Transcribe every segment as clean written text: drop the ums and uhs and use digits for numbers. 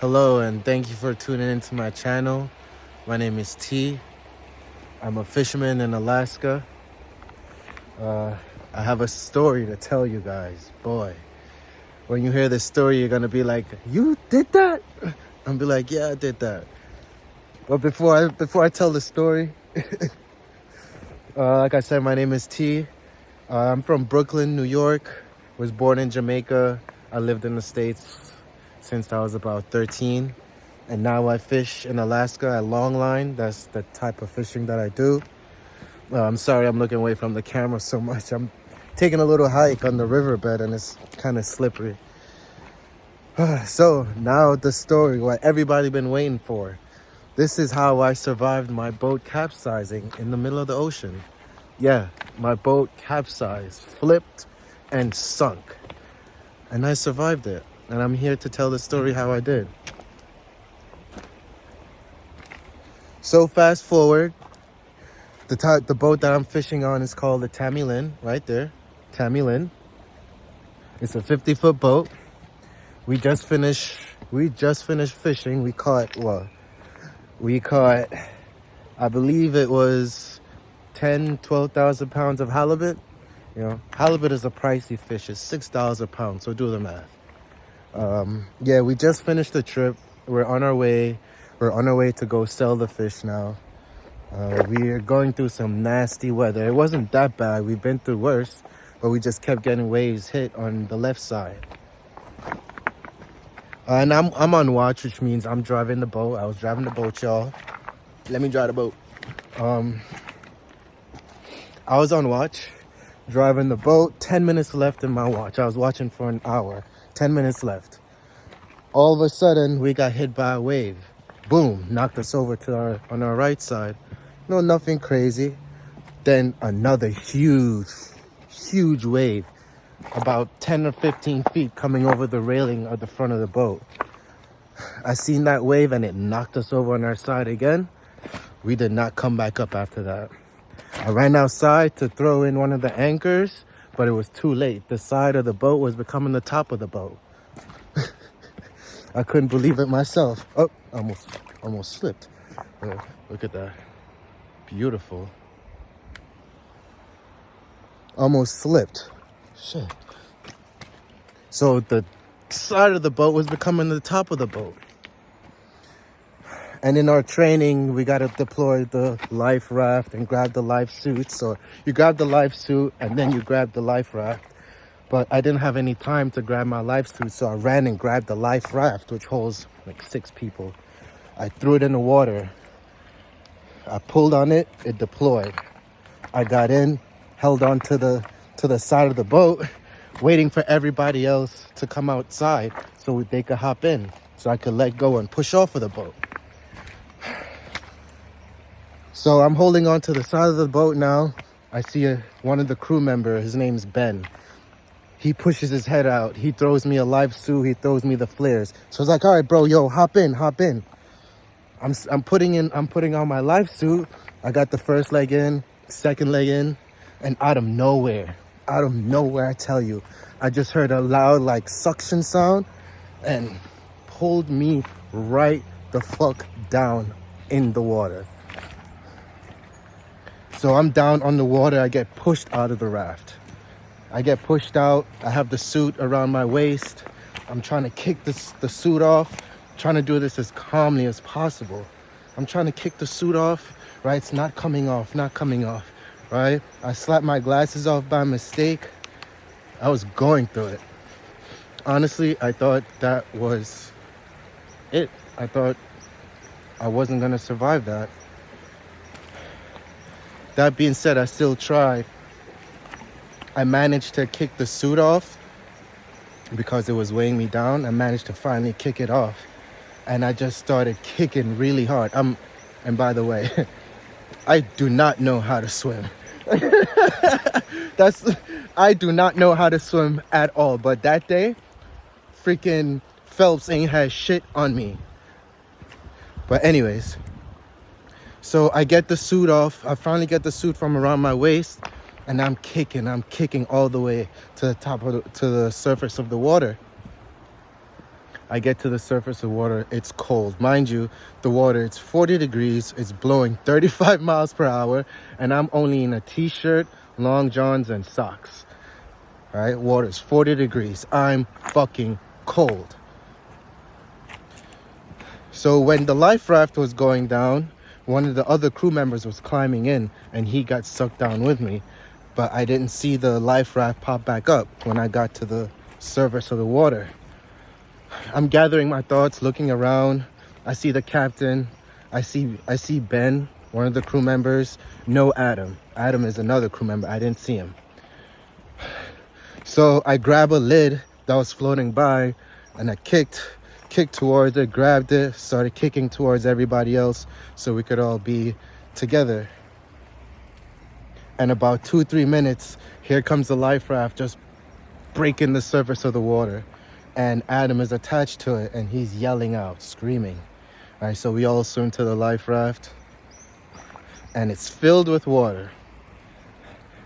Hello, and thank you for tuning into my channel. My name is T. I'm a fisherman in Alaska. I have a story to tell you guys. Boy, when you hear this story, you're gonna be like, "You did that?" I'm be like, "Yeah, I did that." But before I tell the story, like I said, my name is T. I'm from Brooklyn, New York. Was born in Jamaica. I lived in the States since I was about 13. And now I fish in Alaska at longline. That's the type of fishing that I do. I'm sorry I'm looking away from the camera so much. I'm taking a little hike on the riverbed and it's kind of slippery. So now the story, what everybody been waiting for. This is how I survived my boat capsizing in the middle of the ocean. Yeah, my boat capsized, flipped, and sunk. And I survived it. And I'm here to tell the story how I did. So fast forward, the boat that I'm fishing on is called the Tammy Lynn, right there. Tammy Lynn. It's a 50-foot boat. We just finished fishing. We caught, I believe it was 12,000 pounds of halibut. You know, halibut is a pricey fish. It's $6 a pound, so do the math. Yeah, we just finished the trip. We're on our way to go sell the fish now. We are going through some nasty weather. It wasn't that bad. We've been through worse, but we just kept getting waves hit on the left side. And I'm on watch, which means I'm driving the boat. I was driving the boat, y'all. Let me drive the boat. I was on watch, driving the boat. 10 minutes left in my watch. I was watching for an hour. 10 minutes left. All of a sudden, we got hit by a wave. Boom, knocked us over on our right side. No, nothing crazy. Then another huge wave, about 10 or 15 feet coming over the railing of the front of the boat. I seen that wave and it knocked us over on our side again. We did not come back up after that. I ran outside to throw in one of the anchors, but it was too late. The side of the boat was becoming the top of the boat. I couldn't believe it myself. Oh, almost slipped. Oh, look at that. Beautiful. Almost slipped. Shit. So the side of the boat was becoming the top of the boat. And in our training, we got to deploy the life raft and grab the life suit. So you grab the life suit and then you grab the life raft. But I didn't have any time to grab my life suit, so I ran and grabbed the life raft, which holds like 6 people. I threw it in the water. I pulled on it, it deployed. I got in, held on to the side of the boat, waiting for everybody else to come outside so they could hop in, so I could let go and push off of the boat. So I'm holding on to the side of the boat now. I see one of the crew members, his name's Ben. He pushes his head out. He throws me a life suit. He throws me the flares. So I was like, all right, bro, yo, hop in. I'm putting on my life suit. I got the first leg in, second leg in, and out of nowhere, I tell you, I just heard a loud like suction sound and pulled me right the fuck down in the water. So I'm down on the water. I get pushed out of the raft. I get pushed out. I have the suit around my waist. I'm trying to kick the suit off. I'm trying to do this as calmly as possible. I'm trying to kick the suit off, right? It's not coming off, right? I slapped my glasses off by mistake. I was going through it. Honestly, I thought that was it. I thought I wasn't going to survive that. That being said, I still tried. I managed to kick the suit off because it was weighing me down. I managed to finally kick it off. And I just started kicking really hard. And by the way, I do not know how to swim. I do not know how to swim at all. But that day, freaking Phelps ain't had shit on me. But anyways, so I get the suit off. I finally get the suit from around my waist. And I'm kicking all the way to the surface of the water. I get to the surface of water. It's cold. Mind you, the water, it's 40 degrees. It's blowing 35 miles per hour. And I'm only in a t-shirt, long johns, and socks. All right? Water's 40 degrees. I'm fucking cold. So when the life raft was going down, one of the other crew members was climbing in and he got sucked down with me. But I didn't see the life raft pop back up when I got to the surface of the water. I'm gathering my thoughts, looking around. I see the captain. I see Ben, one of the crew members. No Adam. Adam is another crew member. I didn't see him. So I grab a lid that was floating by and I kicked towards it, grabbed it, started kicking towards everybody else so we could all be together. And about 2-3 minutes, here comes the life raft just breaking the surface of the water. And Adam is attached to it and he's yelling out, screaming. All right, so we all swim to the life raft and it's filled with water.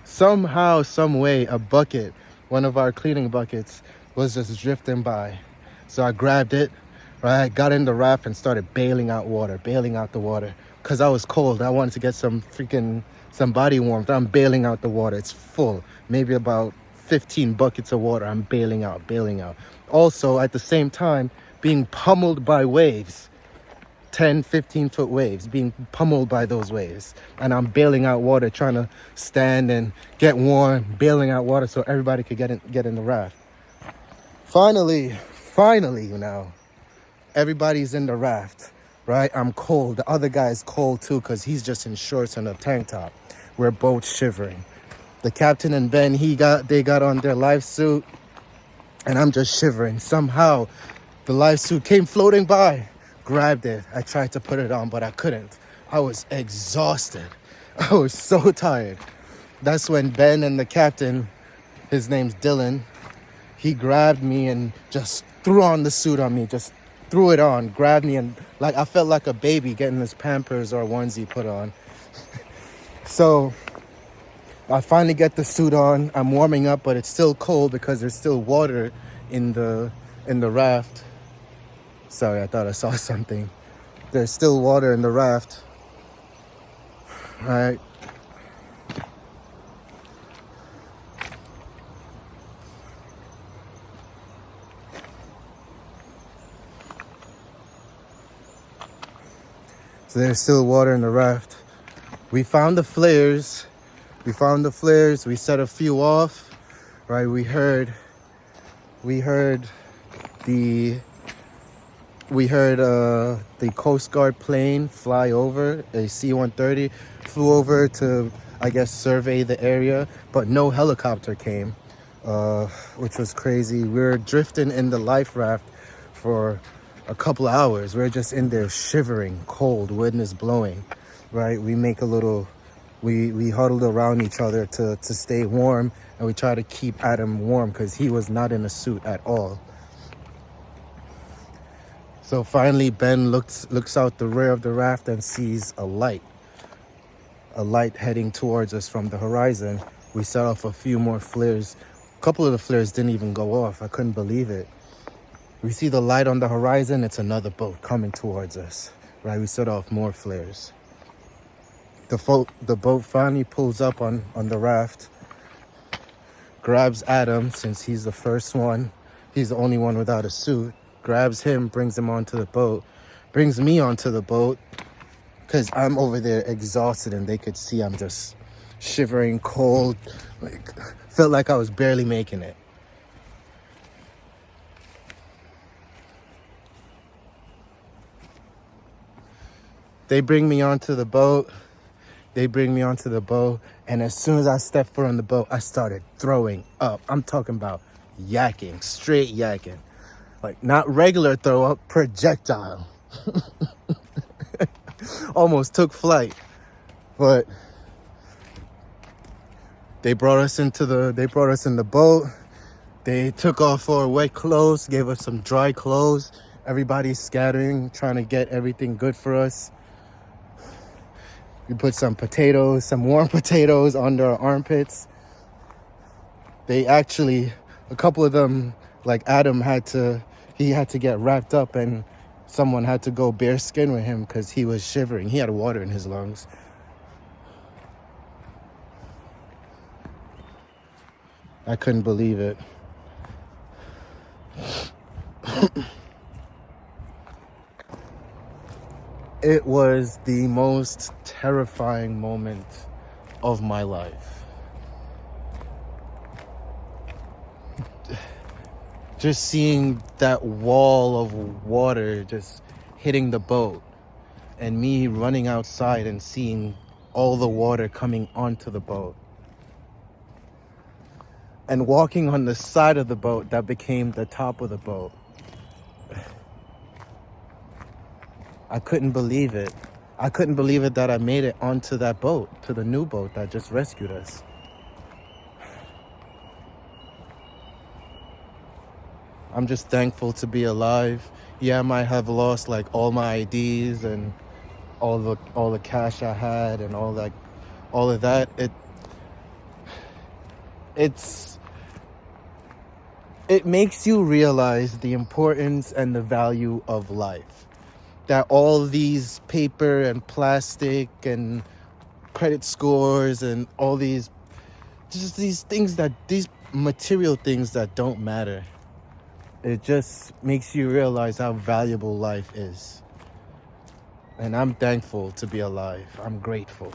Somehow, some way, a bucket, one of our cleaning buckets, was just drifting by. So I grabbed it, right, got in the raft and started bailing out the water. Because I was cold. I wanted to get some body warmth. I'm bailing out the water. It's full. Maybe about 15 buckets of water. I'm bailing out. Also, at the same time, being pummeled by waves. 10, 15-foot waves, being pummeled by those waves. And I'm bailing out water, trying to stand and get warm, bailing out water so everybody could get in the raft. Finally, everybody's in the raft, right? I'm cold. The other guy's cold too because he's just in shorts and a tank top. We're both shivering. The captain and Ben, they got on their life suit and I'm just shivering. Somehow, the life suit came floating by. Grabbed it. I tried to put it on, but I couldn't. I was exhausted. I was so tired. That's when Ben and the captain, his name's Dylan, he grabbed me and just threw on the suit on me. Just threw it on, grabbed me, and like I felt like a baby getting his Pampers or onesie put on. So I finally get the suit on. I'm warming up, but it's still cold because there's still water in the raft. Sorry, I thought I saw something. There's still water in the raft. All right. So there's still water in the raft. We found the flares. We set a few off. Right, we heard the Coast Guard plane fly over. A C-130 flew over to, I guess, survey the area, but no helicopter came, which was crazy. We were drifting in the life raft for a couple of hours. We were just in there shivering, cold, wind is blowing, right? We huddled around each other to stay warm, and we tried to keep Adam warm because he was not in a suit at all. So finally, Ben looks out the rear of the raft and sees a light heading towards us from the horizon. We set off a few more flares. A couple of the flares didn't even go off. I couldn't believe it. We see the light on the horizon. It's another boat coming towards us. Right, we set off more flares. The boat finally pulls up on the raft, grabs Adam, since he's the first one. He's the only one without a suit. Grabs him, brings him onto the boat, brings me onto the boat because I'm over there exhausted and they could see I'm just shivering, cold, like felt like I was barely making it. They bring me onto the boat, and as soon as I stepped foot on the boat, I started throwing up. I'm talking about yakking, straight yakking. Like, not regular throw up, projectile. Almost took flight. But they brought us in the boat. They took off our wet clothes, gave us some dry clothes. Everybody's scattering, trying to get everything good for us. We put some warm potatoes under our armpits. They actually, a couple of them, like Adam, had to He had to get wrapped up, and someone had to go bare skin with him because he was shivering. He had water in his lungs. I couldn't believe it. It was the most terrifying moment of my life. Just seeing that wall of water just hitting the boat, and me running outside and seeing all the water coming onto the boat. And walking on the side of the boat that became the top of the boat. I couldn't believe it. I couldn't believe it that I made it onto that boat, to the new boat that just rescued us. I'm just thankful to be alive. Yeah, I might have lost like all my IDs and all the cash I had and all of that. It makes you realize the importance and the value of life. That all these paper and plastic and credit scores and all these material things that don't matter. It just makes you realize how valuable life is. And I'm thankful to be alive. I'm grateful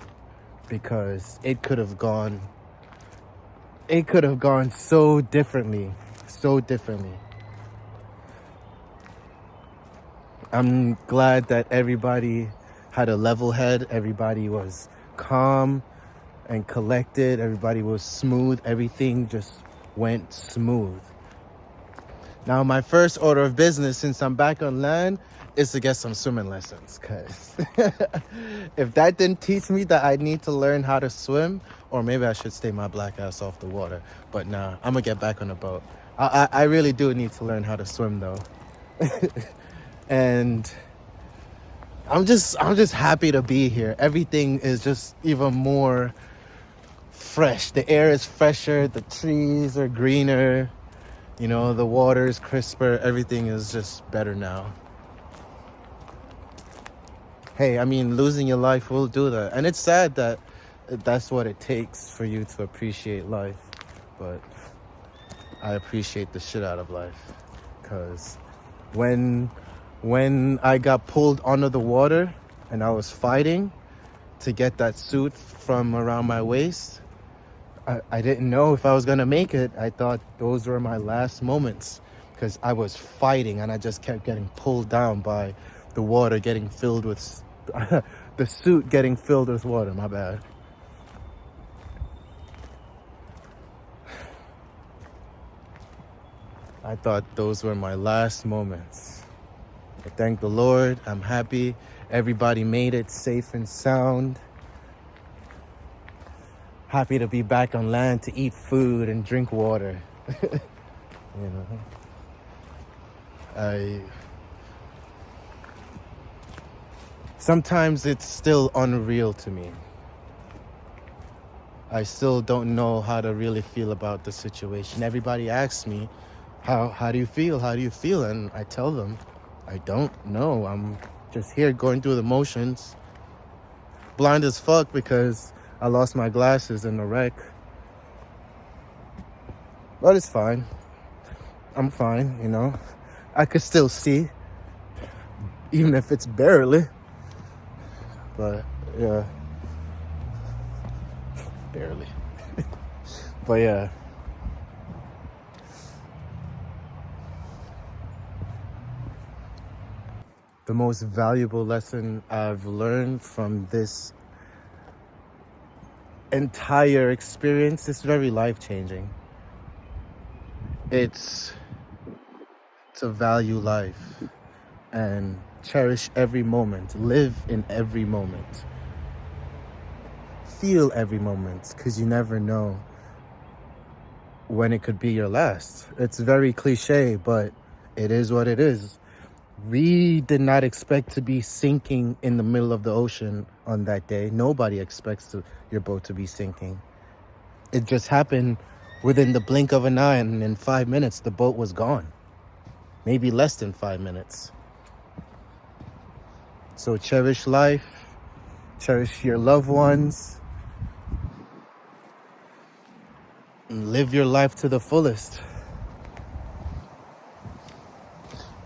because it could have gone so differently. I'm glad that everybody had a level head. Everybody was calm and collected. Everybody was smooth. Everything just went smooth. Now, my first order of business, since I'm back on land, is to get some swimming lessons. Because if that didn't teach me that I need to learn how to swim, or maybe I should stay my black ass off the water. But nah, I'm going to get back on the boat. I really do need to learn how to swim, though. And I'm just happy to be here. Everything is just even more fresh. The air is fresher. The trees are greener. You know, the water is crisper. Everything is just better now. Hey, I mean, losing your life will do that. And it's sad that that's what it takes for you to appreciate life. But I appreciate the shit out of life. Because when I got pulled under the water and I was fighting to get that suit from around my waist, I didn't know if I was going to make it. I thought those were my last moments because I was fighting and I just kept getting pulled down by the water getting filled with... the suit getting filled with water, my bad. I thought those were my last moments. I thank the Lord. I'm happy. Everybody made it safe and sound. Happy to be back on land to eat food and drink water. You know, sometimes it's still unreal to me. I still don't know how to really feel about the situation. Everybody asks me, how do you feel? How do you feel? And I tell them, I don't know. I'm just here going through the motions. Blind as fuck because I lost my glasses in the wreck. But it's fine. I'm fine, you know. I could still see. Even if it's barely. But, yeah. Barely. But, yeah. The most valuable lesson I've learned from this entire experience is very life-changing. It's to value life and cherish every moment, live in every moment, feel every moment, because you never know when it could be your last. It's very cliche, but it is what it is. We did not expect to be sinking in the middle of the ocean on that day. Nobody expects your boat to be sinking. It just happened within the blink of an eye, and in 5 minutes, the boat was gone. maybe less than 5 minutes. So cherish life, cherish your loved ones, and live your life to the fullest.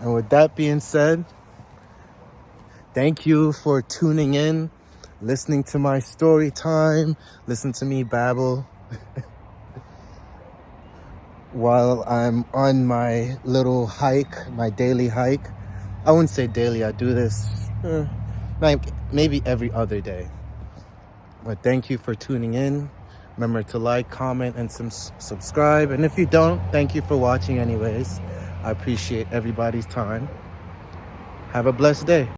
And with that being said, thank you for tuning in, listening to my story time, listen to me babble while I'm on my little hike, my daily hike. I wouldn't say daily, I do this like maybe every other day. But thank you for tuning in. Remember to like, comment, and subscribe. And if you don't, thank you for watching anyways. I appreciate everybody's time. Have a blessed day.